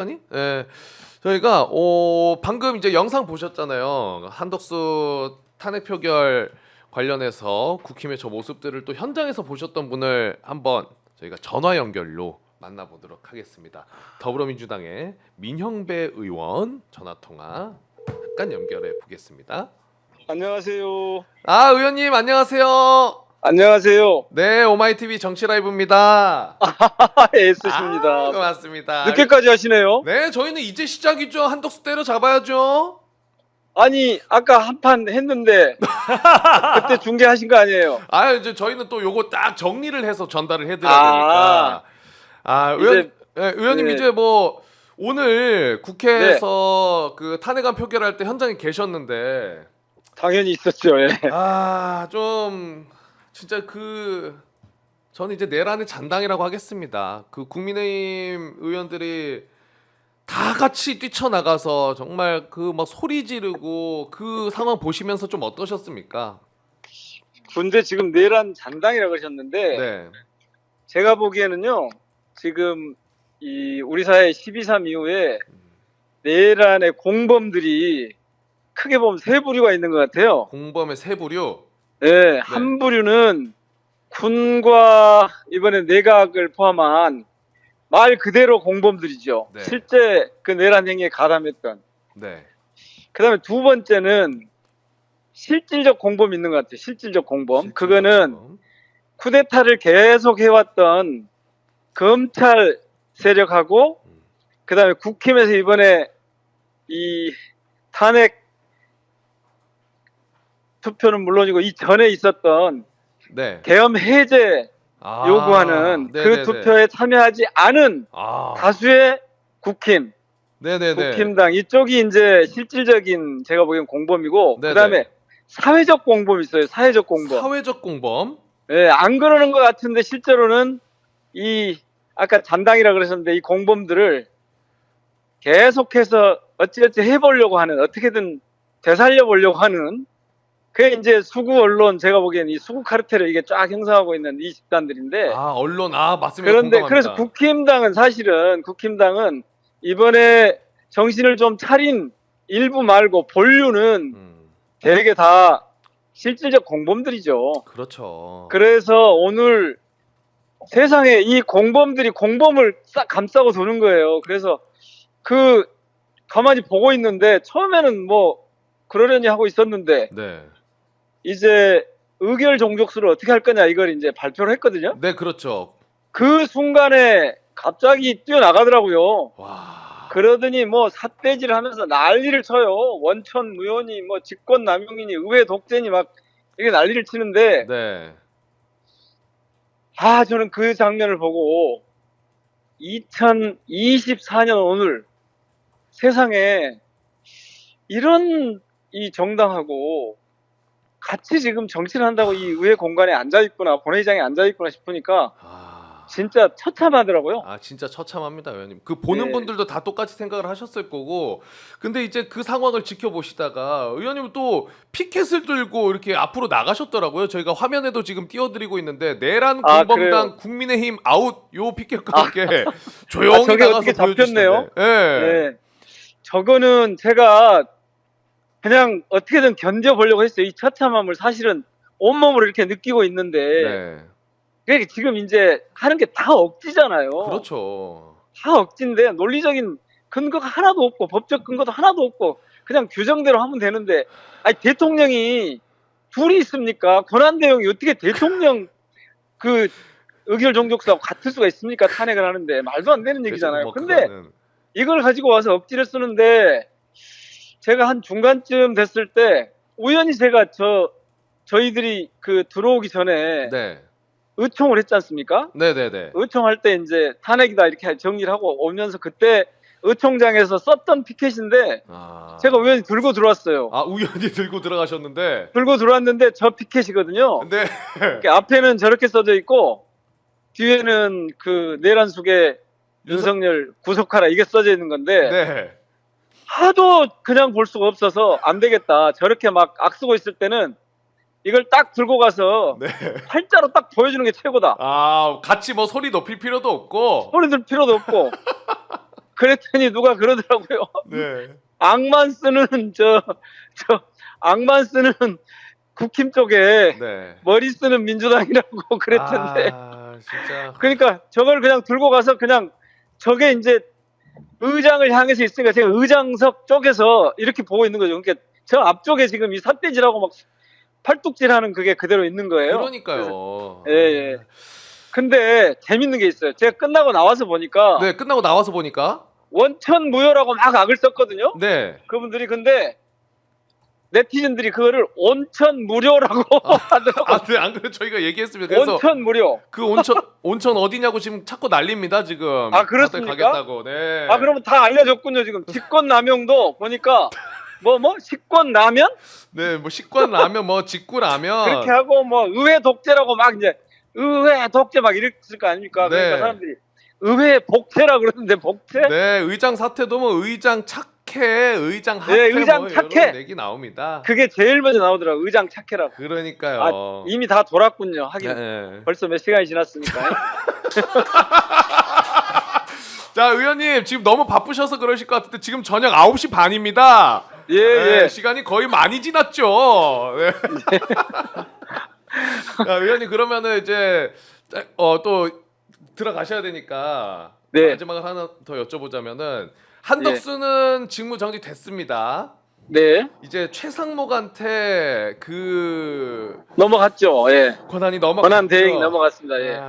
아니? 예. 저희가 방금 이제 영상 보셨잖아요. 한덕수 탄핵 표결 관련해서 국힘의 저 모습들을 또 현장에서 보셨던 분을 한번 저희가 전화 연결로 만나보도록 하겠습니다. 더불어민주당의 민형배 의원 전화 통화 잠깐 연결해 보겠습니다. 안녕하세요. 아, 의원님 안녕하세요. 안녕하세요. 네, 오마이TV 정치라이브입니다. 애쓰십니다. 고맙습니다. 늦게까지 하시네요. 네, 저희는 이제 시작이죠. 한덕수 때려잡아야죠. 아니 아까 한 판 했는데 그때 중계하신 거 아니에요? 아, 이제 저희는 또 요거 딱 정리를 해서 전달을 해드려야 되니까. 이제 의원님 네. 이제 뭐 오늘 국회에서 그 탄핵안 표결할 때 현장에 계셨는데, 당연히 있었죠. 예. 좀 진짜 저는 이제 내란의 잔당이라고 하겠습니다. 그 국민의힘 의원들이 다 같이 뛰쳐나가서 정말 그 막 소리 지르고 그 상황 보시면서 좀 어떠셨습니까? 군대 지금 내란 잔당이라고 그러셨는데 네. 제가 보기에는요. 지금 이 우리 사회 12.3 이후에 내란의 공범들이 크게 보면 세 부류가 있는 것 같아요. 공범의 세 부류. 네, 한 부류는 군과 이번에 내각을 포함한 말 그대로 공범들이죠. 네. 실제 그 내란 행위에 가담했던. 네. 그다음에 두 번째는 실질적 공범이 있는 것 같아요. 실질적 공범. 실질적 그거는 공범. 쿠데타를 계속 해왔던 검찰 세력하고 그다음에 국힘에서 이번에 이 탄핵 투표는 물론이고 이 전에 있었던 네. 계엄 해제 요구하는 그 네네네. 투표에 참여하지 않은 다수의 국힘, 네네네. 국힘당 이쪽이 이제 실질적인 제가 보기엔 공범이고 네네. 그다음에 사회적 공범이 있어요. 사회적 공범. 사회적 공범. 예, 안 그러는 것 같은데 실제로는 이 아까 잔당이라 그러셨는데 이 공범들을 계속해서 어찌어찌 해보려고 하는 어떻게든 되살려 보려고 하는 그게 이제 수구 언론 제가 보기엔 이 수구 카르텔을 이게 쫙 형성하고 있는 이 집단들인데 언론 맞습니다. 그런데 공감합니다. 그래서 국힘당은 사실은 국힘당은 이번에 정신을 좀 차린 일부 말고 본류는 되게 다 실질적 공범들이죠. 그렇죠. 그래서 오늘 세상에 이 공범들이 공범을 싹 감싸고 도는 거예요. 그래서 그 가만히 보고 있는데 처음에는 뭐 그러려니 하고 있었는데 네. 이제 의결 종족수를 어떻게 할 거냐 이걸 이제 발표를 했거든요. 네, 그렇죠. 그 순간에 갑자기 뛰어나가더라고요. 와. 그러더니 뭐 삿대질 하면서 난리를 쳐요. 원천 무효니 뭐 직권 남용이니 의회 독재니 막 이게 난리를 치는데 네. 저는 그 장면을 보고 2024년 오늘 세상에 이런 이 정당하고 같이 지금 정치를 한다고 이 의회 공간에 앉아있구나 본회의장에 앉아있구나 싶으니까 진짜 처참하더라고요. 진짜 처참합니다, 의원님. 그 보는 네. 분들도 다 똑같이 생각을 하셨을 거고, 근데 이제 그 상황을 지켜보시다가 의원님은 또 피켓을 들고 이렇게 앞으로 나가셨더라고요. 저희가 화면에도 지금 띄워드리고 있는데 내란 공범당 그래요? 국민의힘 아웃 요 피켓과 함께 조용히 저게 나가서 어떻게 잡혔네요? 보여주시던데. 네. 네. 저거는 제가 그냥 어떻게든 견뎌보려고 했어요. 이 처참함을 사실은 온몸으로 이렇게 느끼고 있는데 네. 그게 지금 이제 하는 게 다 억지잖아요. 그렇죠. 다 억지인데 논리적인 근거가 하나도 없고 법적 근거도 하나도 없고 그냥 규정대로 하면 되는데 대통령이 둘이 있습니까? 권한대행이 어떻게 대통령 그 의결 종족수하고 같을 수가 있습니까? 탄핵을 하는데 말도 안 되는 얘기잖아요. 뭐 근데 그거는. 이걸 가지고 와서 억지를 쓰는데 제가 한 중간쯤 됐을 때 우연히 제가 저희들이 그 들어오기 전에 네. 의총을 했지 않습니까? 네네네. 의총할 때 이제 탄핵이다 이렇게 정리를 하고 오면서 그때 의총장에서 썼던 피켓인데 제가 우연히 들고 들어왔어요. 우연히 들고 들어가셨는데. 들고 들어왔는데 저 피켓이거든요. 네. 앞에는 저렇게 써져 있고 뒤에는 그 내란 속에 윤석열 구속하라 이게 써져 있는 건데 네. 하도 그냥 볼 수가 없어서 안 되겠다. 저렇게 막 악쓰고 있을 때는 이걸 딱 들고 가서 네. 팔자로 딱 보여주는 게 최고다. 같이 뭐 소리 높일 필요도 없고. 소리 들 필요도 없고 그랬더니 누가 그러더라고요. 네. 악만 쓰는 악만 쓰는 국힘 쪽에 네. 머리 쓰는 민주당이라고 그랬던데. 아, 진짜. 그러니까 저걸 그냥 들고 가서 그냥 저게 이제 의장을 향해서 있으니까 제가 의장석 쪽에서 이렇게 보고 있는 거죠. 그러니까 저 앞쪽에 지금 이 삿대질하고 막 팔뚝질하는 그게 그대로 있는 거예요. 그러니까요. 예, 예. 근데 재밌는 게 있어요. 제가 끝나고 나와서 보니까 네, 끝나고 나와서 보니까 원천 무효라고 막 악을 썼거든요. 네. 그분들이 근데 네티즌들이 그거를 온천 무료라고 하더라고요. 아, 네, 안 그래 저희가 얘기했습니다. 그래서 온천 무료. 그 온천 어디냐고 지금 찾고 난립니다, 지금. 아, 그렇습니까? 다들 가겠다고. 네. 아, 그러면 다 알려줬군요. 지금 직권 남용도 보니까 식권 라면 네, 뭐 식권 라면 뭐 직구 라면 그렇게 하고 뭐 의회 독재라고 막 이제 의회 독재 막 이랬을 거 아닙니까? 네. 그러니까 사람들이 의회 복퇴라 그러는데 복퇴? 네, 의장 사퇴도 뭐 의장 착해, 의장 핫해 네, 의장 뭐 착해. 이런 얘기 나옵니다. 그게 제일 먼저 나오더라고. 의장 착해라고. 그러니까요. 아, 이미 다 돌았군요. 하긴 네. 벌써 몇 시간이 지났으니까. 자, 의원님 지금 너무 바쁘셔서 그러실 것 같은데 지금 저녁 9시 반입니다. 예, 네, 예. 시간이 거의 많이 지났죠. 네. 자, 의원님 그러면은 이제 또 들어가셔야 되니까 네. 마지막으로 하나 더 여쭤보자면은 한덕수는 직무 정지 됐습니다. 네. 이제 최상목한테 그 넘어갔죠. 예. 권한이 넘어갔죠. 권한 대행이 넘어갔습니다. 예.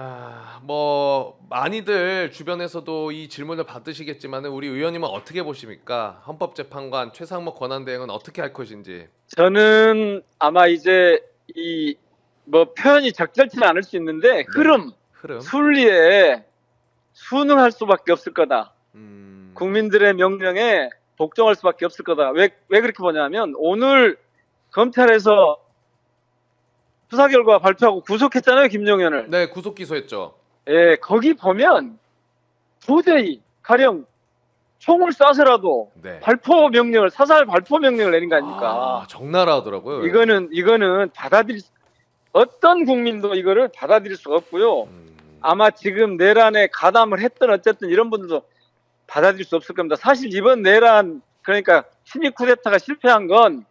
뭐 많이들 주변에서도 이 질문을 받으시겠지만 우리 의원님은 어떻게 보십니까? 헌법재판관 최상목 권한대행은 어떻게 할 것인지. 저는 아마 이제 이 뭐 표현이 적절치는 않을 수 있는데 흐름, 순리에 순응할 수밖에 없을 거다. 국민들의 명령에 복종할 수밖에 없을 거다. 왜 그렇게 보냐면 오늘 검찰에서 수사 결과 발표하고 구속했잖아요, 김용현을. 네, 구속 기소했죠. 예, 거기 보면 도저히 가령 총을 쏴서라도 네. 사살 발포 명령을 내린 거 아닙니까? 아, 적나라하더라고요. 이거는 어떤 국민도 이거를 받아들일 수가 없고요. 아마 지금 내란에 가담을 했든 어쨌든 이런 분들도 받아들일 수 없을 겁니다. 사실 이번 내란 그러니까 신입 쿠데타가 실패한 건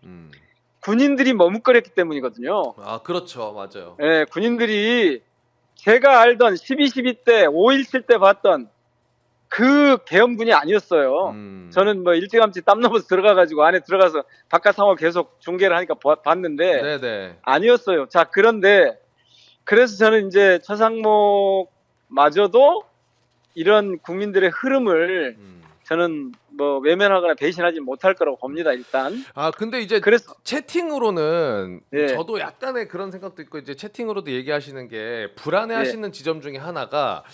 군인들이 머뭇거렸기 때문이거든요. 아, 그렇죠, 맞아요. 예, 군인들이 제가 알던 12.12 때 5.17 때 봤던 그 계엄군이 아니었어요. 저는 뭐 일찌감치 땀 넘어서 들어가가지고 안에 들어가서 바깥 상황 계속 중계를 하니까 봤는데 네네. 아니었어요. 자, 그런데 그래서 저는 이제 최상목마저도 이런 국민들의 흐름을 저는 뭐 외면하거나 배신하지 못할 거라고 봅니다. 일단. 아, 근데 이제 그래서 채팅으로는 예. 저도 약간의 그런 생각도 있고 이제 채팅으로도 얘기하시는 게 불안해하시는 지점 중에 하나가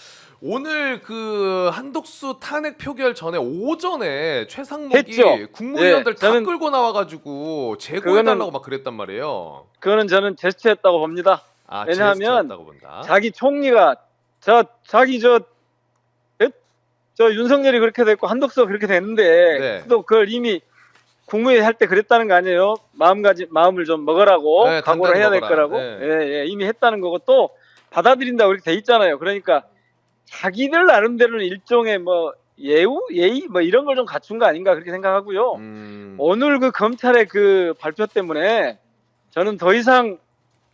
오늘 그 한덕수 탄핵 표결 전에 오전에 최상목이 했죠. 국무위원들 예, 다 저는 끌고 나와가지고 제고해달라고 막 그랬단 말이에요. 그거는 저는 제스처였다고 봅니다. 아, 왜냐하면 제스처였다고 본다. 자기 총리가 저 윤석열이 그렇게 됐고 한덕수가 그렇게 됐는데 네. 또 그걸 이미 국무회의 할 때 그랬다는 거 아니에요? 마음을 좀 먹으라고 네, 각오를 해야 될 먹어라. 거라고. 네. 예, 이미 했다는 거고 또 받아들인다고 이렇게 돼 있잖아요. 그러니까 자기들 나름대로는 일종의 뭐 예의 뭐 이런 걸 좀 갖춘 거 아닌가 그렇게 생각하고요. 오늘 그 검찰의 그 발표 때문에 저는 더 이상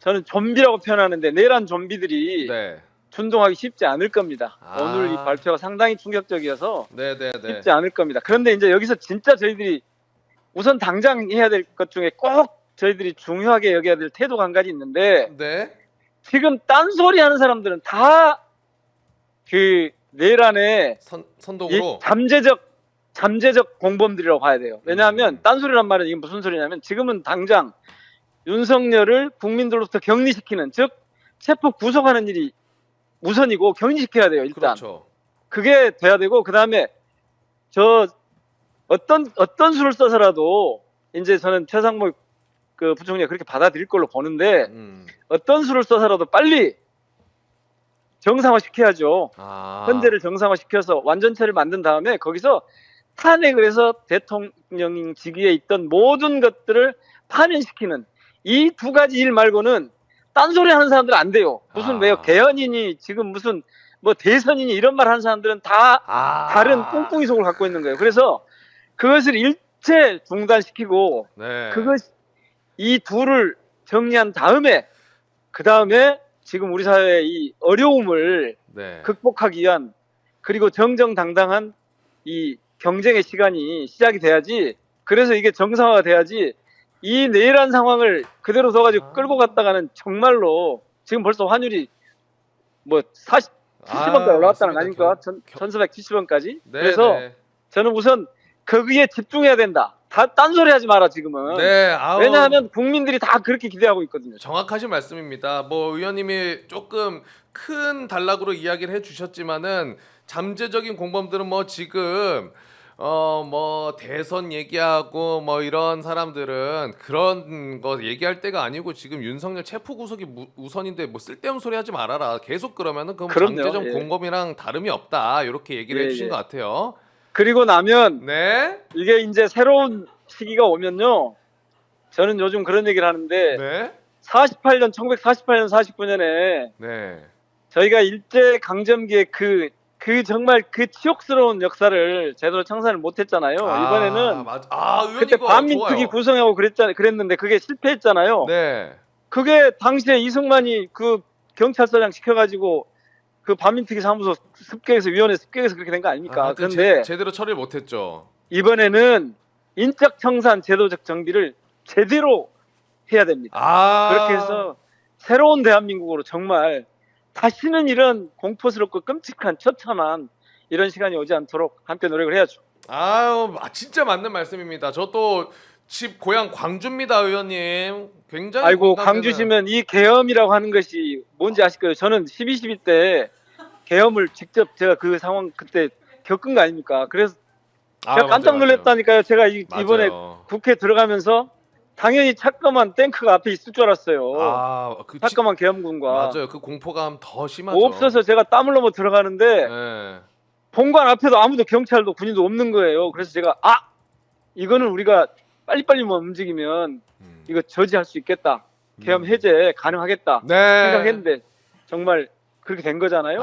저는 좀비라고 표현하는데 내란 좀비들이 네. 준동하기 쉽지 않을 겁니다. 아. 오늘 이 발표가 상당히 충격적이어서 네네네. 쉽지 않을 겁니다. 그런데 이제 여기서 진짜 저희들이 우선 당장 해야 될 것 중에 꼭 저희들이 중요하게 여겨야 될 태도가 한 가지 있는데 네. 지금 딴소리 하는 사람들은 다 그 내란의 선동으로. 잠재적 공범들이라고 봐야 돼요. 왜냐하면 딴소리란 말은 이게 무슨 소리냐면 지금은 당장 윤석열을 국민들로부터 격리시키는 즉 체포 구속하는 일이 우선이고 격리시켜야 돼요. 일단 그렇죠. 그게 돼야 되고 그 다음에 저 어떤 수를 써서라도 이제 저는 최상목 그 부총리가 그렇게 받아들일 걸로 보는데 어떤 수를 써서라도 빨리 정상화 시켜야죠. 헌재를 정상화 시켜서 완전체를 만든 다음에 거기서 탄핵을 해서 대통령직위에 있던 모든 것들을 파면시키는 이 두 가지 일 말고는 딴소리 하는 사람들 안 돼요. 무슨 왜요? 개헌이니 지금 무슨 뭐 대선이니 이런 말 하는 사람들은 다 아. 다른 꿍꿍이 속을 갖고 있는 거예요. 그래서 그것을 일체 중단시키고 네. 이 둘을 정리한 다음에 그 다음에 지금 우리 사회의 이 어려움을 네. 극복하기 위한 그리고 정정당당한 이 경쟁의 시간이 시작이 돼야지. 그래서 이게 정상화가 돼야지. 이 내일한 상황을 그대로 둬가지고 끌고 갔다가는 정말로 지금 벌써 환율이 뭐 70원까지 올라갔다는 거 맞습니다. 아닙니까? 1470원까지. 네, 그래서 네. 저는 우선 거기에 집중해야 된다. 다 딴소리 하지 마라 지금은. 네, 아우, 왜냐하면 국민들이 다 그렇게 기대하고 있거든요. 정확하신 말씀입니다. 뭐 의원님이 조금 큰 단락으로 이야기를 해주셨지만은 잠재적인 공범들은 뭐 지금 뭐 대선 얘기하고 뭐 이런 사람들은 그런 거 얘기할 때가 아니고 지금 윤석열 체포 구속이 우선인데 뭐 쓸데없는 소리 하지 말아라. 계속 그러면은 그럼 그럼요. 잠재적 예. 공범이랑 다름이 없다. 이렇게 얘기를 예, 해주신 예. 것 같아요. 그리고 나면 네, 이게 이제 새로운 시기가 오면요. 저는 요즘 그런 얘기를 하는데 네, 1948년 49년에 네. 저희가 일제 강점기에 그 정말 그 치욕스러운 역사를 제대로 청산을 못했잖아요. 이번에는 의원님 그때 이거 반민특위 좋아요. 구성하고 그랬는데 그게 실패했잖아요. 네. 그게 당시에 이승만이 그 경찰서장 시켜가지고 그 반민특위 사무소 습격해서 위원회 습격해서 그렇게 된 거 아닙니까? 하여튼 그런데 제대로 처리를 못했죠. 이번에는 인적 청산 제도적 정비를 제대로 해야 됩니다. 그렇게 해서 새로운 대한민국으로 정말 다시는 이런 공포스럽고 끔찍한 처참한 이런 시간이 오지 않도록 함께 노력을 해야죠. 아유, 진짜 맞는 말씀입니다. 저 또 집 고향 광주입니다, 의원님. 굉장히 아이고 공감되는- 광주시면 이 계엄이라고 하는 것이 뭔지 아실 거예요. 저는 12.12 때 계엄을 직접 제가 그 상황 그때 겪은 거 아닙니까? 그래서 제가 깜짝 맞아요. 놀랐다니까요. 제가 이번에 맞아요. 국회 들어가면서 당연히 차까만 탱크가 앞에 있을 줄 알았어요. 그 차까만 계엄군과 맞아요. 그 공포감 더 심하죠. 없어서 제가 땀을 넘어 들어가는데 네. 본관 앞에도 아무도 경찰도 군인도 없는 거예요. 그래서 제가 이거는 우리가 빨리빨리만 움직이면 음. 이거 저지할 수 있겠다. 계엄 해제 가능하겠다 네. 생각했는데 정말 그렇게 된 거잖아요.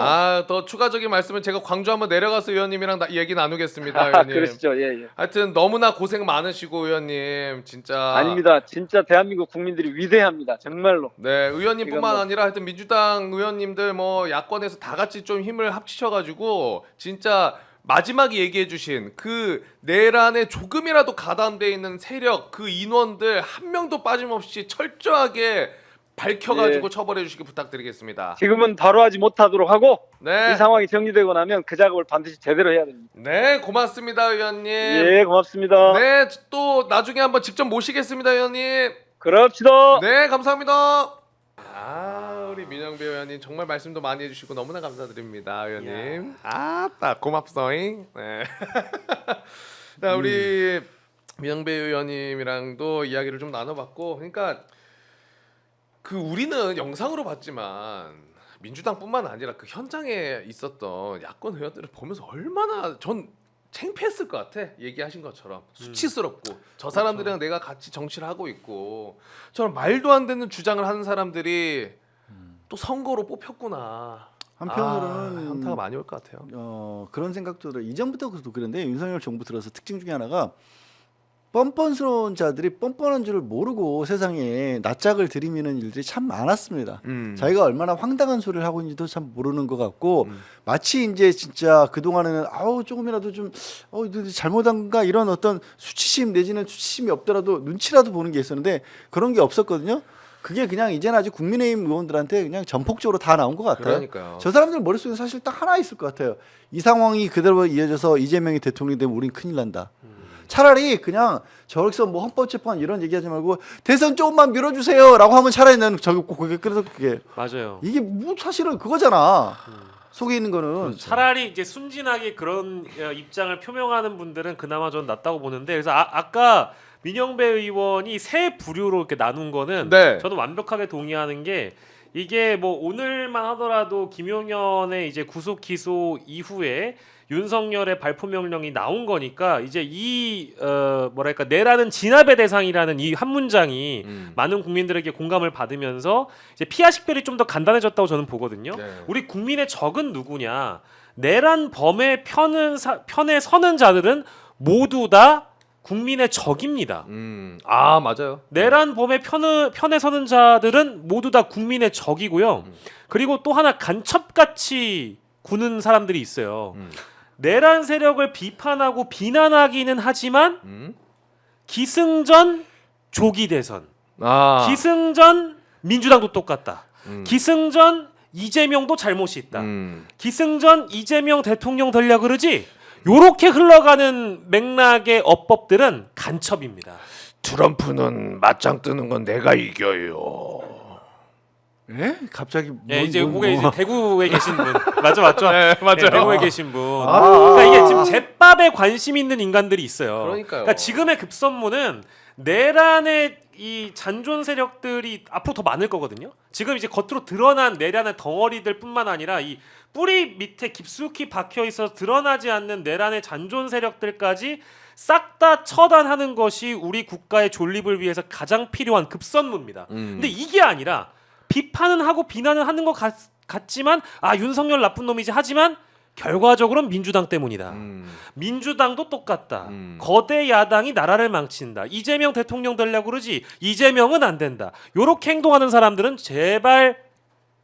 더 추가적인 말씀은 제가 광주 한번 내려가서 의원님이랑 얘기 나누겠습니다, 의원님. 그러시죠. 예. 하여튼 너무나 고생 많으시고 의원님 진짜 아닙니다. 진짜 대한민국 국민들이 위대합니다. 정말로. 네, 의원님뿐만 이건 뭐- 아니라 하여튼 민주당 의원님들 뭐 야권에서 다 같이 좀 힘을 합치셔가지고 진짜 마지막에 얘기해주신 그 내란에 조금이라도 가담돼 있는 세력 그 인원들 한 명도 빠짐없이 철저하게 밝혀가지고 예. 처벌해주시기 부탁드리겠습니다. 지금은 바로 하지 못하도록 하고 네, 이 상황이 정리되고 나면 그 작업을 반드시 제대로 해야 됩니다. 네, 고맙습니다, 의원님. 예, 고맙습니다. 네, 또 나중에 한번 직접 모시겠습니다, 의원님. 그럽시다. 네, 감사합니다. 우리 민영배 의원님 정말 말씀도 많이 해주시고 너무나 감사드립니다, 의원님. 딱 고맙소잉. 네. 자, 우리 민영배 의원님이랑도 이야기를 좀 나눠봤고, 그러니까 그 우리는 영상으로 봤지만 민주당뿐만 아니라 그 현장에 있었던 야권 의원들을 보면서 얼마나 전 창피했을 것 같아. 얘기하신 것처럼 수치스럽고 저 사람들이랑 내가 같이 정치를 하고 있고 저런 말도 안 되는 주장을 하는 사람들이 또 선거로 뽑혔구나. 한편으로는 현타가 많이 올 것 같아요. 그런 생각도 들어요. 이전부터도 그런데 윤석열 정부 들어서 특징 중에 하나가 뻔뻔스러운 자들이 뻔뻔한 줄을 모르고 세상에 낯짝을 들이미는 일들이 참 많았습니다. 자기가 얼마나 황당한 소리를 하고 있는지도 참 모르는 것 같고 마치 이제 진짜 그동안에는 조금이라도 좀 잘못한가 이런 어떤 수치심 내지는 수치심이 없더라도 눈치라도 보는 게 있었는데 그런 게 없었거든요. 그게 그냥 이제는 아주 국민의힘 의원들한테 그냥 전폭적으로 다 나온 것 같아요. 그러니까요. 저 사람들 머릿속에 사실 딱 하나 있을 것 같아요. 이 상황이 그대로 이어져서 이재명이 대통령이 되면 우린 큰일 난다. 차라리 그냥 저기서 뭐 헌법재판 이런 얘기하지 말고 대선 조금만 밀어주세요라고 하면 차라리 나는 저기 그게 그래서 그게 맞아요. 이게 뭐 사실은 그거잖아. 속에 있는 거는 차라리 이제 순진하게 그런 입장을 표명하는 분들은 그나마 좀 낫다고 보는데 그래서 아까 민영배 의원이 세 부류로 이렇게 나눈 거는 네. 저는 완벽하게 동의하는 게 이게 뭐 오늘만 하더라도 김용현의 이제 구속 기소 이후에 윤석열의 발포 명령이 나온 거니까 이제 이 뭐랄까 내라는 진압의 대상이라는 이 한 문장이 많은 국민들에게 공감을 받으면서 이제 피하 식별이 좀 더 간단해졌다고 저는 보거든요. 네. 우리 국민의 적은 누구냐? 내란 범의 편에 서는 자들은 모두 다 국민의 적입니다. 아 맞아요. 내란 범의 편에 서는 자들은 모두 다 국민의 적이고요. 그리고 또 하나 간첩같이 구는 사람들이 있어요. 내란 세력을 비판하고 비난하기는 하지만 기승전 조기 대선, 아 기승전 민주당도 똑같다. 기승전 이재명도 잘못이 있다. 기승전 이재명 대통령 되려 그러지. 요렇게 흘러가는 맥락의 어법들은 간첩입니다. 트럼프는 맞짱 뜨는 건 내가 이겨요. 예? 갑자기 예, 이제 그게 이제 대구에 계신 분 맞죠? 네, 맞아요. 네, 대구에 계신 분. 아. 그러니까 이게 지금 제밥에 관심 있는 인간들이 있어요. 그러니까요. 그러니까 지금의 급선무는 내란의 이 잔존 세력들이 앞으로 더 많을 거거든요. 지금 이제 겉으로 드러난 내란의 덩어리들뿐만 아니라 이 뿌리 밑에 깊숙이 박혀 있어서 드러나지 않는 내란의 잔존 세력들까지 싹 다 처단하는 것이 우리 국가의 존립을 위해서 가장 필요한 급선무입니다. 근데 이게 아니라 비판은 하고 비난은 하는 것 같지만 아 윤석열 나쁜 놈이지 하지만 결과적으로는 민주당 때문이다. 민주당도 똑같다. 거대 야당이 나라를 망친다. 이재명 대통령 되려고 그러지 이재명은 안 된다. 요렇게 행동하는 사람들은 제발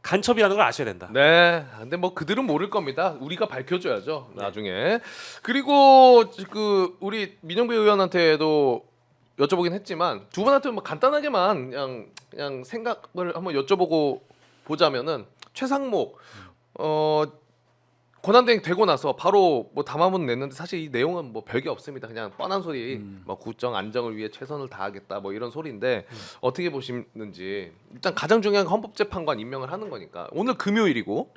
간첩이라는 걸 아셔야 된다. 네. 근데 뭐 그들은 모를 겁니다. 우리가 밝혀줘야죠. 나중에. 그리고 그 우리 민영배 의원한테도 여쭤보긴 했지만 두 분한테 뭐 간단하게만 그냥 생각을 한번 여쭤보고 보자면은 최상목 권한대행 되고 나서 바로 뭐 담화문 냈는데 사실 이 내용은 뭐 별게 없습니다. 그냥 뻔한 소리, 뭐 국정 안정을 위해 최선을 다하겠다 뭐 이런 소리인데 어떻게 보시는지 일단 가장 중요한 건 헌법재판관 임명을 하는 거니까 오늘 금요일이고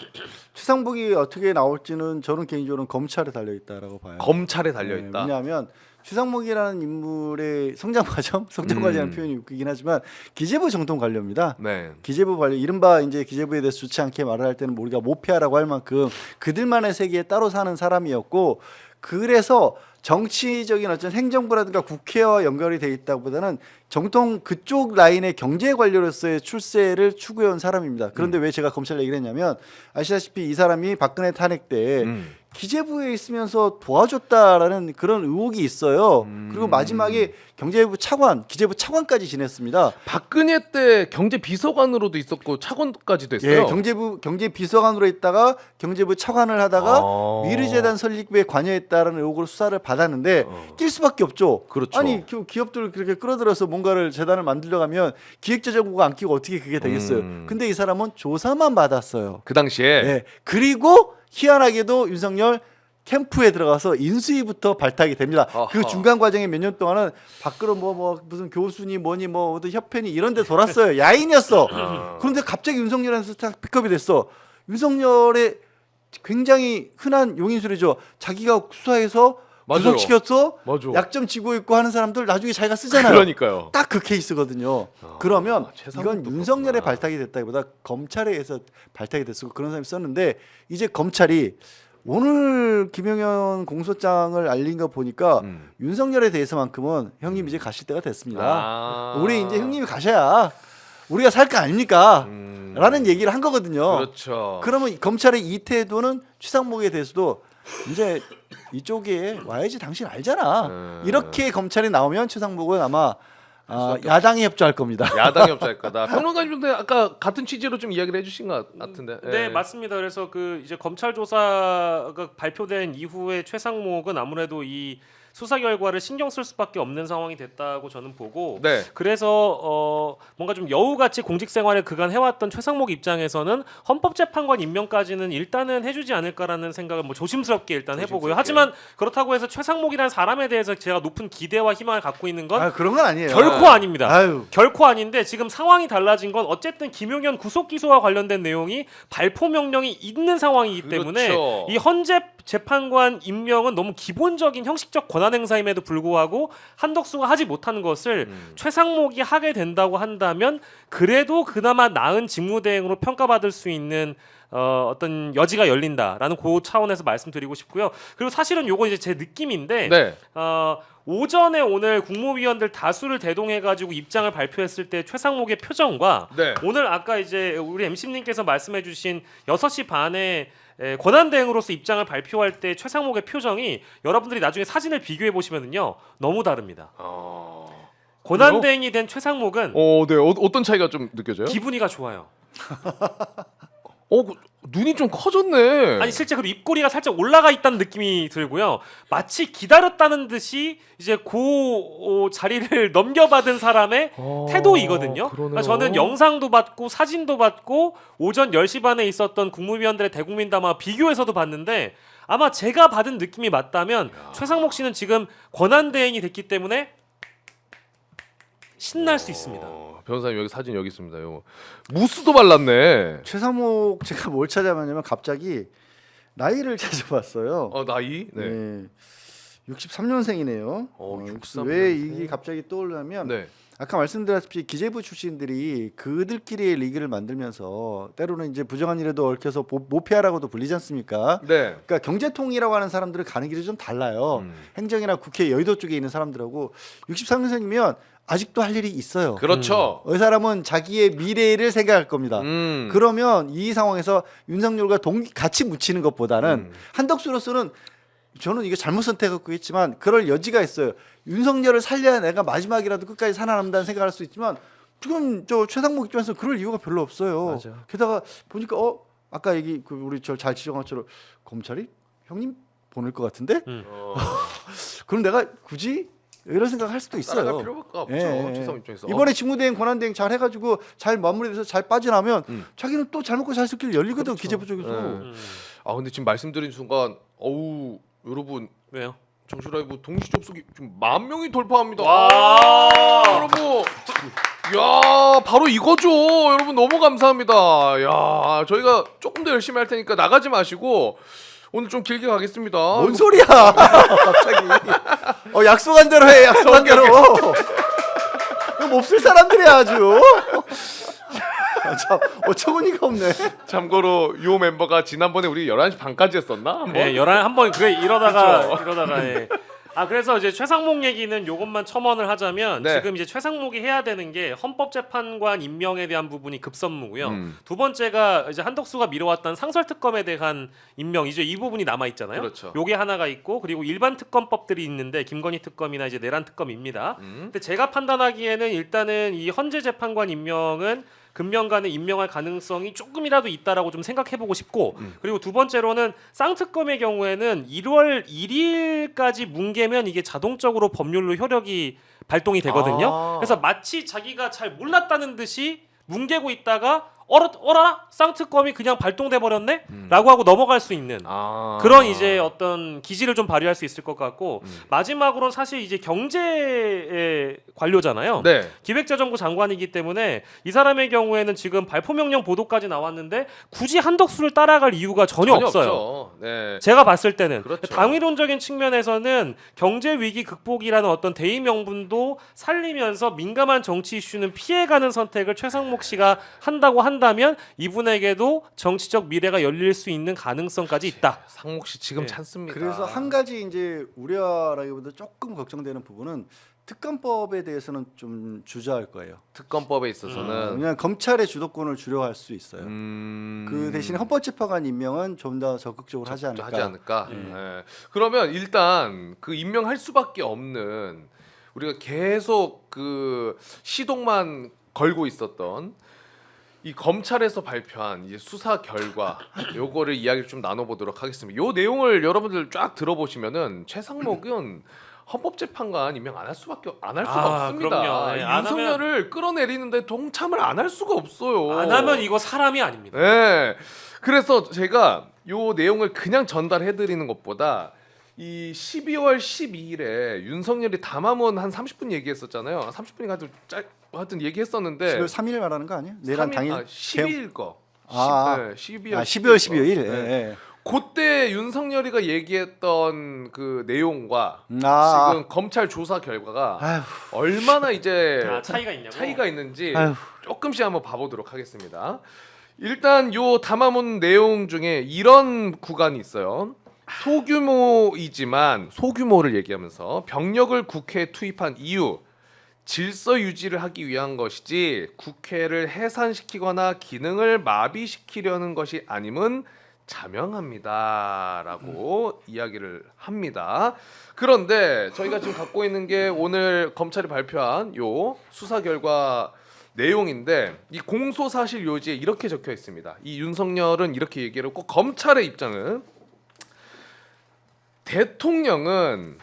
최상복이 어떻게 나올지는 저는 개인적으로는 검찰에 달려 있다라고 봐요. 검찰에 달려 있다. 왜냐하면 최상목이라는 인물의 성장 과정이라는 표현이 웃기긴 하지만 기재부 정통 관료입니다. 네. 기재부 관료 이른바 이제 기재부에 대해서 좋지 않게 말을 할 때는 우리가 모피아라고 할 만큼 그들만의 세계에 따로 사는 사람이었고 그래서 정치적인 어떤 행정부라든가 국회와 연결이 돼 있다보다는 정통 그쪽 라인의 경제 관료로서의 출세를 추구해온 사람입니다. 그런데 왜 제가 검찰 얘기를 했냐면 아시다시피 이 사람이 박근혜 탄핵 때 기재부에 있으면서 도와줬다라는 그런 의혹이 있어요. 그리고 마지막에 경제부 차관, 기재부 차관까지 지냈습니다. 박근혜 때 경제비서관으로도 있었고 차관까지도 했어요. 예, 경제 비서관으로 있다가 경제부 차관을 하다가 미르재단 설립에 관여했다라는 의혹으로 수사를 받았는데 낄 수밖에 없죠. 그렇죠. 아니 기업들 그렇게 끌어들여서 뭔가를 재단을 만들려고 하면 기획재정부가 안 끼고 어떻게 그게 되겠어요. 근데 이 사람은 조사만 받았어요. 그 당시에 예, 그리고 희한하게도 윤석열 캠프에 들어가서 인수위부터 발탁이 됩니다. 아하. 그 중간 과정에 몇 년 동안은 밖으로 뭐 무슨 교수니 뭐니 뭐 어떤 협회니 이런 데 돌았어요. 야인이었어. 그런데 갑자기 윤석열한테 딱 픽업이 됐어. 윤석열의 굉장히 흔한 용인술이죠. 자기가 수사해서 맞아요. 구속시켰어. 맞아. 약점 지고 있고 하는 사람들 나중에 자기가 쓰잖아요. 그러니까요. 딱 그 케이스거든요. 그러면 최상목도 이건 윤석열에 그렇구나. 발탁이 됐다기보다 검찰에 의해서 발탁이 됐고 그런 사람이 썼는데 이제 검찰이 오늘 김용현 공소장을 알린 거 보니까 윤석열에 대해서만큼은 형님 이제 가실 때가 됐습니다. 우리 이제 형님이 가셔야 우리가 살 거 아닙니까? 라는 얘기를 한 거거든요. 그렇죠. 그러면 검찰의 이 태도는 최상목에 대해서도 이제 이쪽에 와야지 당신 알잖아. 이렇게 검찰이 나오면 최상목은 아마 야당에 협조할 겁니다. 야당이 없지 거다. 평론가님도 아까 같은 취지로 좀 이야기를 해주신 것 같은데. 네, 예. 맞습니다. 그래서 그 이제 검찰 조사가 발표된 이후에 최상목은 아무래도 이 수사 결과를 신경 쓸 수밖에 없는 상황이 됐다고 저는 보고 네. 그래서 뭔가 좀 여우같이 공직 생활을 그간 해왔던 최상목 입장에서는 헌법재판관 임명까지는 일단은 해주지 않을까라는 생각을 뭐 조심스럽게 일단 해보고요. 하지만 그렇다고 해서 최상목이라는 사람에 대해서 제가 높은 기대와 희망을 갖고 있는 건 그런 건 아니에요. 결코 아닙니다. 아유. 결코 아닌데 지금 상황이 달라진 건 어쨌든 김용현 구속 기소와 관련된 내용이 발포 명령이 있는 상황이기 때문에 그렇죠. 이 헌재 재판관 임명은 너무 기본적인 형식적 권한 행사임에도 불구하고 한덕수가 하지 못하는 것을 최상목이 하게 된다고 한다면 그래도 그나마 나은 직무대행으로 평가받을 수 있는 어떤 여지가 열린다라는 그 차원에서 말씀드리고 싶고요. 그리고 사실은 요거 이제 제 느낌인데 네. 오전에 오늘 국무위원들 다수를 대동해가지고 입장을 발표했을 때 최상목의 표정과 네. 오늘 아까 이제 우리 MC님께서 말씀해주신 6시 반에 권한대행으로서 입장을 발표할 때 최상목의 표정이 여러분들이 나중에 사진을 비교해 보시면은요 너무 다릅니다. 권한대행이 된 최상목은 네. 어떤 차이가 좀 느껴져요? 기분이가 좋아요. 눈이 좀 커졌네. 아니 실제 그리고 입꼬리가 살짝 올라가 있다는 느낌이 들고요. 마치 기다렸다는 듯이 이제 그 자리를 넘겨받은 사람의 태도이거든요. 그러니까 저는 영상도 봤고 사진도 봤고 오전 10시 반에 있었던 국무위원들의 대국민담화 비교해서도 봤는데 아마 제가 받은 느낌이 맞다면 최상목 씨는 지금 권한대행이 됐기 때문에 신날 수 있습니다. 변호사님 여기 사진 여기 있습니다. 요 무스도 발랐네. 최상목 제가 뭘 찾아봤냐면 갑자기 나이를 찾아봤어요. 나이? 네. 네. 63년생이네요. 63년생. 왜 이게 갑자기 떠오르냐면 네. 아까 말씀드렸다시피 기재부 출신들이 그들끼리의 리그를 만들면서 때로는 이제 부정한 일에도 얽혀서 모피아라고도 불리지 않습니까? 네. 그러니까 경제통이라고 하는 사람들은 가는 길이 좀 달라요. 행정이나 국회 여의도 쪽에 있는 사람들하고 63년생이면 아직도 할 일이 있어요. 그렇죠. 이 사람은 자기의 미래를 생각할 겁니다. 그러면 이 상황에서 윤석열과 같이 묻히는 것보다는 한덕수로서는 저는 이게 잘못 선택했고 했지만 그럴 여지가 있어요. 윤석열을 살려야 내가 마지막이라도 끝까지 살아남는다는 생각할 수 있지만 지금 저 최상목 입장에서 그럴 이유가 별로 없어요. 맞아. 게다가 보니까 아까 얘기 우리 저 잘 지정한 것처럼 검찰이 형님 보낼 것 같은데 그럼 내가 굳이 이런 생각할 수도 있어요. 따라갈 필요가 없죠. 예. 최상 입장에서. 이번에 직무대행 권한대행 잘 해가지고 잘 마무리돼서 잘 빠져나면 자기는 또 잘 먹고 살 수 있길 열리거든. 그렇죠. 기재부 쪽에서. 근데 지금 말씀드린 순간 여러분 왜요? 정치라이브 동시 접속이 지금 10,000명이 돌파합니다. 와. 여러분, 야 바로 이거죠. 여러분 너무 감사합니다. 야 저희가 조금 더 열심히 할 테니까 나가지 마시고 오늘 좀 길게 가겠습니다. 뭔 소리야? 갑자기. 약속한 대로 해. 약속한 대로. 이거 몹쓸 사람들이야 아주. 참 어처구니가 없네. 참고로 요 멤버가 지난번에 우리 11시 반까지 했었나? 한번? 네, 11 한번 그래 이러다가 예. 그래서 이제 최상목 얘기는 요것만 첨언을 하자면 네. 지금 이제 최상목이 해야 되는 게 헌법재판관 임명에 대한 부분이 급선무고요. 음. 두 번째가 이제 한덕수가 미뤄왔던 상설특검에 대한 임명 이제 이 부분이 남아 있잖아요. 그렇죠. 요게 하나가 있고 그리고 일반 특검법들이 있는데 김건희 특검이나 이제 내란 특검입니다. 근데 제가 판단하기에는 일단은 이 헌재 재판관 임명은 금년간에 임명할 가능성이 조금이라도 있다라고 좀 생각해보고 싶고 그리고 두 번째로는 쌍특검의 경우에는 1월 1일까지 뭉개면 이게 자동적으로 법률로 효력이 발동이 되거든요. 그래서 마치 자기가 잘 몰랐다는 듯이 뭉개고 있다가 어라 쌍특검이 그냥 발동돼 버렸네? 라고 하고 넘어갈 수 있는 그런 이제 어떤 기지를 좀 발휘할 수 있을 것 같고 마지막으로는 사실 이제 경제 관료잖아요. 네. 기획재정부 장관이기 때문에 이 사람의 경우에는 지금 발포명령 보도까지 나왔는데 굳이 한덕수를 따라갈 이유가 전혀 없어요. 없죠. 네. 제가 봤을 때는 그렇죠. 당위론적인 측면에서는 경제 위기 극복이라는 어떤 대의 명분도 살리면서 민감한 정치 이슈는 피해가는 선택을 최상목 씨가 한다고 한다면 이분에게도 정치적 미래가 열릴 수 있는 가능성까지 있다. 상목 씨 지금 네. 찬스입니다. 그래서 한 가지 이제 우려라기보다 조금 걱정되는 부분은 특검법에 대해서는 좀 주저할 거예요. 특검법에 있어서는 왜냐하면 검찰의 주도권을 주려할 수 있어요. 그 대신에 헌법재판관 임명은 좀 더 적극적으로 하지 않을까. 네. 그러면 일단 그 임명할 수밖에 없는 우리가 계속 그 시동만 걸고 있었던 이 검찰에서 발표한 이제 수사 결과 요거를 이야기를 좀 나눠보도록 하겠습니다. 요 내용을 여러분들 쫙 들어보시면은 최상목은 헌법재판관 임명 안 할 수가 없습니다. 그럼요. 네, 안 윤석열을 끌어내리는데 동참을 안 할 수가 없어요. 안 하면 이거 사람이 아닙니다. 네. 그래서 제가 요 내용을 그냥 전달해드리는 것보다 이 12월 12일에 윤석열이 담화문 한 30분 얘기했었잖아요. 30분인가 하여튼 얘기했었는데 12월 3일 말하는 거 아니야? 내란 당일 12일 거. 아. 12월 12월 12일. 네. 그때 윤석열이가 얘기했던 그 내용과 아. 지금 검찰 조사 결과가 아휴. 얼마나 이제 차이가 있냐고. 차이가 있는지 아휴. 조금씩 한번 봐보도록 하겠습니다. 일단 요 담화문 내용 중에 이런 구간이 있어요. 소규모이지만 소규모를 얘기하면서 병력을 국회에 투입한 이유 질서 유지를 하기 위한 것이지 국회를 해산시키거나 기능을 마비시키려는 것이 아님은 자명합니다라고 이야기를 합니다. 그런데 저희가 지금 갖고 있는 게 오늘 검찰이 발표한 요 수사 결과 내용인데 이 공소사실 요지에 이렇게 적혀 있습니다. 이 윤석열은 이렇게 얘기를 했고 검찰의 입장은 대통령은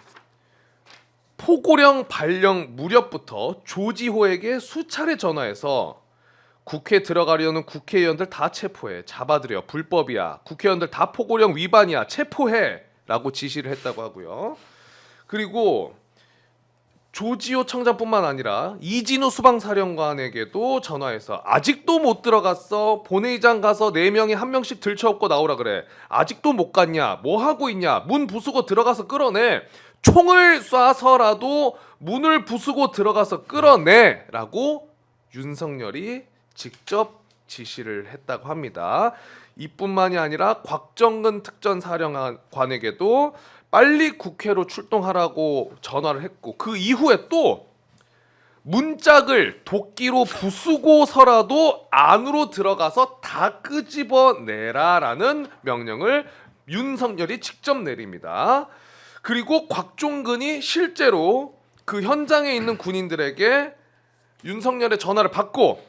포고령 발령 무렵부터 조지호에게 수차례 전화해서 국회에 들어가려는 국회의원들 다 체포해 잡아들여 불법이야 국회의원들 다 포고령 위반이야 체포해 라고 지시를 했다고 하고요. 그리고 조지호 청장뿐만 아니라 이진우 수방사령관에게도 전화해서 아직도 못 들어갔어 본회의장 가서 4명이 1명씩 들쳐업고 나오라 그래 아직도 못 갔냐 뭐 하고 있냐 문 부수고 들어가서 끌어내 총을 쏴서라도 문을 부수고 들어가서 끌어내 라고 윤석열이 직접 지시를 했다고 합니다. 이뿐만이 아니라 곽정근 특전사령관에게도 빨리 국회로 출동하라고 전화를 했고 그 이후에 또 문짝을 도끼로 부수고서라도 안으로 들어가서 다 끄집어내라라는 명령을 윤석열이 직접 내립니다. 그리고 곽종근이 실제로 그 현장에 있는 군인들에게 윤석열의 전화를 받고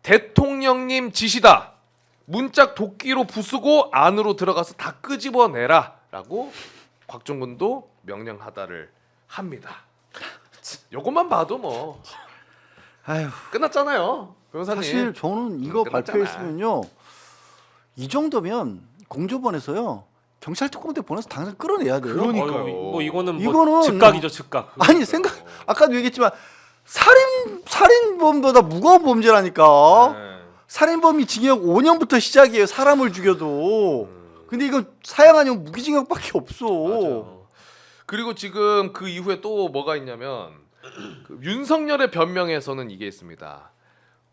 대통령님 지시다. 문짝 도끼로 부수고 안으로 들어가서 다 끄집어내라 라고 곽종근도 명령하다를 합니다. 요것만 봐도 뭐 아휴. 끝났잖아요. 변호사님. 사실 저는 이거 끝났잖아. 발표했으면요. 이 정도면 공조본에서요. 경찰 특공대 보내서 당장 끌어내야 돼요. 그러니까요. 뭐 이거는 뭐 이거는 즉각이죠, 즉각. 아니 생각 아까도 얘기했지만 살인범보다 무거운 범죄라니까. 네. 살인범이 징역 5년부터 시작이에요. 사람을 죽여도. 근데 이건 사형아니면 무기징역밖에 없어. 맞아. 그리고 지금 그 이후에 또 뭐가 있냐면 그 윤석열의 변명에서는 이게 있습니다.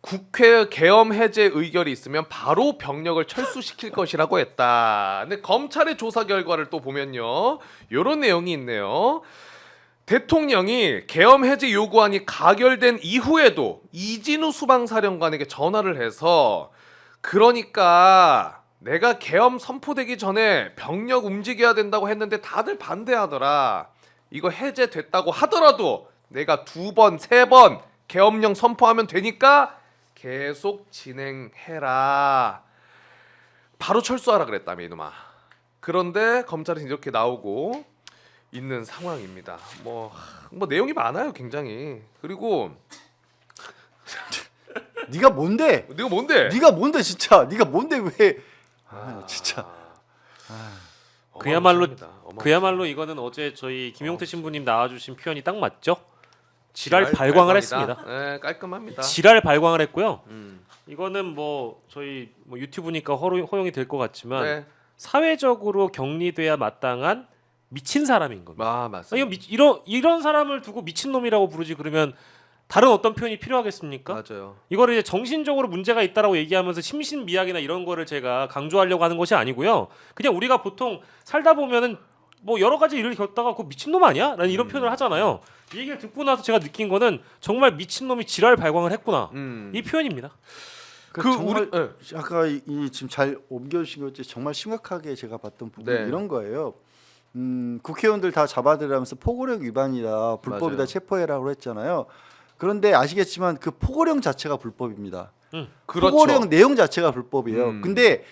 국회 계엄 해제 의결이 있으면 바로 병력을 철수시킬 것이라고 했다. 근데 검찰의 조사 결과를 또 보면요. 이런 내용이 있네요. 대통령이 계엄 해제 요구안이 가결된 이후에도 이진우 수방사령관에게 전화를 해서 그러니까 내가 계엄 선포되기 전에 병력 움직여야 된다고 했는데 다들 반대하더라. 이거 해제됐다고 하더라도 내가 2번, 3번 계엄령 선포하면 되니까 계속 진행해라. 바로 철수하라 그랬다며 이놈아. 그런데 검찰은 이렇게 나오고 있는 상황입니다. 뭐 내용이 많아요, 굉장히. 그리고 네가 뭔데? 네가 뭔데? 네가 뭔데 진짜? 네가 뭔데 왜? 진짜. 그야말로 이거는 어제 저희 김용태 신부님 나와주신 표현이 딱 맞죠? 지랄 발광을 했습니다. 네, 깔끔합니다. 지랄 발광을 했고요. 음. 이거는 뭐 저희 뭐 유튜브니까 허용이 될 것 같지만 네. 사회적으로 격리돼야 마땅한 미친 사람인 겁니다. 아, 맞습니다. 이런 사람을 두고 미친 놈이라고 부르지 그러면 다른 어떤 표현이 필요하겠습니까? 맞아요. 이거를 이제 정신적으로 문제가 있다라고 얘기하면서 심신미약이나 이런 거를 제가 강조하려고 하는 것이 아니고요. 그냥 우리가 보통 살다 보면은 뭐 여러 가지 일을 겪다가 그 미친놈 아니야? 라는 이런 표현을 하잖아요. 이 얘기를 듣고 나서 제가 느낀 거는 정말 미친놈이 지랄 발광을 했구나. 이 표현이입니다. 정말 네. 아까 이 지금 잘 옮겨주신 것 정말 심각하게 제가 봤던 부분이 네. 이런 거예요. 국회의원들 다 잡아들이면서 포고령 위반이다, 불법이다, 맞아요. 체포해라고 했잖아요. 그런데 아시겠지만 그 포고령 자체가 불법입니다. 그렇죠. 포고령 내용 자체가 불법이에요. 근데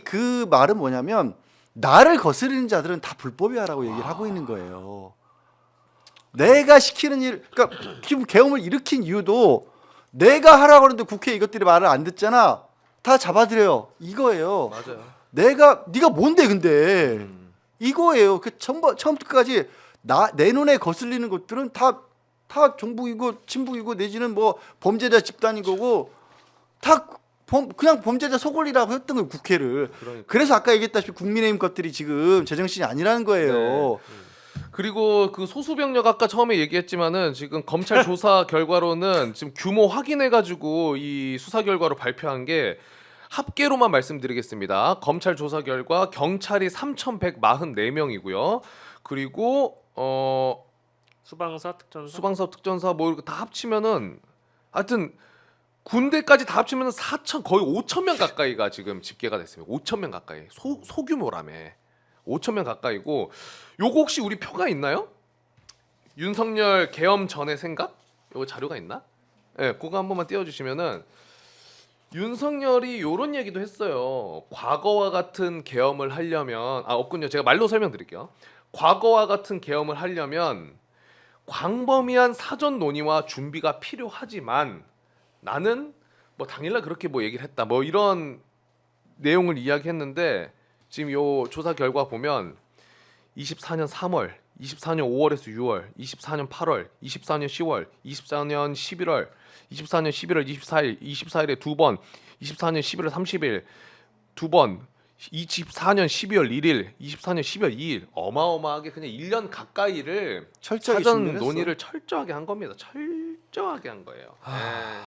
그 말은 뭐냐면 나를 거스르는 자들은 다 불법이야라고 얘기를 하고 있는 거예요. 내가 시키는 일, 그러니까 지금 계엄을 일으킨 이유도 내가 하라고 하는데 국회 이것들이 말을 안 듣잖아. 다 잡아들여요. 이거예요. 맞아요. 네가 뭔데 근데 이거예요. 그 처음부터 끝까지 내 눈에 거슬리는 것들은 다 정부이고 친북이고 내지는 뭐 범죄자 집단인 거고 다 그냥 범죄자 속을리라고 했던 거예요 국회를. 그러니까. 그래서 아까 얘기했다시피 국민의힘 것들이 지금 제정신이 아니라는 거예요. 그리고 그 소수병력 아까 처음에 얘기했지만은 지금 검찰 조사 결과로는 지금 규모 확인해가지고 이 수사 결과로 발표한 게 합계로만 말씀드리겠습니다. 검찰 조사 결과 경찰이 3,144명이고요. 그리고 수방사, 특전사. 수방사, 특전사 뭐 이렇게 다 합치면은 하여튼 군대까지 다 합치면은 4천 거의 5천 명 가까이가 지금 집계가 됐습니다. 5천 명 가까이 소규모라며 5천 명 가까이고 요거 혹시 우리 표가 있나요? 윤석열 계엄 전의 생각? 요거 자료가 있나? 네, 그거 한 번만 띄워주시면은 윤석열이 요런 얘기도 했어요. 과거와 같은 계엄을 하려면 없군요. 제가 말로 설명드릴게요. 과거와 같은 계엄을 하려면 광범위한 사전 논의와 준비가 필요하지만 나는 뭐 당일날 그렇게 뭐 얘기를 했다. 뭐 이런 내용을 이야기했는데 지금 요 조사 결과 보면 24년 3월, 24년 5월에서 6월, 24년 8월, 24년 10월, 24년 11월, 24년 11월 24일에 두 번, 24년 11월 30일 두 번, 24년 12월 1일, 24년 12월 2일 어마어마하게 그냥 1년 가까이를 철저하게 사전 준비를 했어. 논의를 철저하게 한 겁니다. 철저하게 한 거예요. 네.